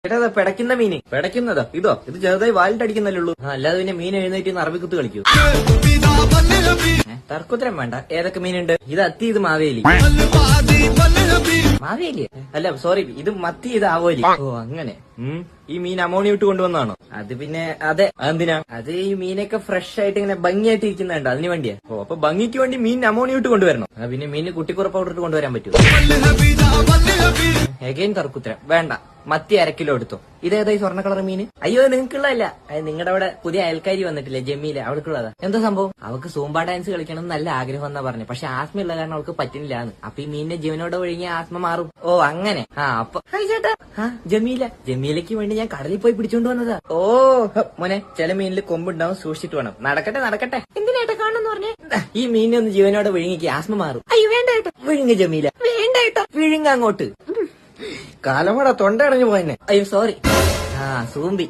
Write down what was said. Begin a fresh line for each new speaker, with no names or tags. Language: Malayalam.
ചേട്ടാ പിടയ്ക്കുന്ന മീന്. പിടയ്ക്കുന്നതോ? ഇതോ? ഇത് ചെറുതായി വാലിട്ടടിക്കുന്നല്ലേ ഉള്ളൂ. അല്ലാതെ പിന്നെ മീൻ എഴുന്നേറ്റ് അറബിക്കുത്ത് കളിക്കൂ. തർക്കുത്തരം വേണ്ട. ഏതൊക്കെ മീനുണ്ട്? ഇത് അത്തി, ഇത് മാവേലി. മാവേലി അല്ല, സോറി, ഇത് മത്തി, ഇത് ആവോലി. ഓ അങ്ങനെ. ഈ മീൻ അമോണിയ ഇട്ട് കൊണ്ടുവന്നാണോ? അത് പിന്നെ അതെ. അതെന്തിനാ? അത് ഈ മീനൊക്കെ ഫ്രഷ് ആയിട്ട് ഇങ്ങനെ ഭംഗിയായിട്ട് ഇരിക്കുന്നുണ്ട്, അതിന് വേണ്ടിയാ. ഓ അപ്പൊ ഭംഗിക്ക് വേണ്ടി മീൻ അമോണിയ ഇട്ട് കൊണ്ടുവരണം. പിന്നെ മീന് കുട്ടിക്കുറ പൗഡർ ഇട്ട് കൊണ്ടുവരാൻ പറ്റുമോ? എഗൈൻ തർക്കുത്തരം വേണ്ട. മത്തി 1 കിലോ എടുത്തോ. ഇതേതായി സ്വർണ്ണ കളർ മീന്? അയ്യോ നിങ്ങൾക്കുള്ളതല്ല, നിങ്ങളുടെ അവിടെ പുതിയ അയൽക്കാരി വന്നിട്ടില്ലേ ജമീല, അവൾക്കുള്ളതാ. എന്താ സംഭവം? അവൾക്ക് സൂംബ ഡാൻസ് കളിക്കണം നല്ല ആഗ്രഹം എന്നാ പറഞ്ഞു. പക്ഷെ ആസ്മയുള്ള കാരണം അവൾക്ക് പറ്റുന്നില്ലാന്ന്. അപ്പൊ ഈ മീനിന്റെ ജീവനോട് ഒഴുകിയ ആസ്മ മാറും. ഓ അങ്ങനെ. അപ്പൊ ചേട്ടാ ജമീലയ്ക്ക് വേണ്ടി ഞാൻ കടലിൽ പോയി പിടിച്ചോണ്ട് വന്നതാ. ഓ മോനെ, ചില മീനിൽ കൊമ്പുണ്ടാവും, സൂക്ഷിച്ചിട്ട് വേണം. നടക്കട്ടെ. എന്തിനായിട്ട് കാണുന്നു പറഞ്ഞേ? ഈ മീനിനെ ഒന്ന് ജീവനോടെ വിഴുങ്ങിക്ക് ആസ്മ മാറും. അയ്യോ വേണ്ട ഏട്ടാ. വിഴുങ്ങ ജമീല. വേണ്ട ഏട്ടാ. വിഴുങ്ങ അങ്ങോട്ട്. കാലമട തൊണ്ട അടഞ്ഞു പോയെന്നെ. അയ്യോ സോറി. സൂമ്പി.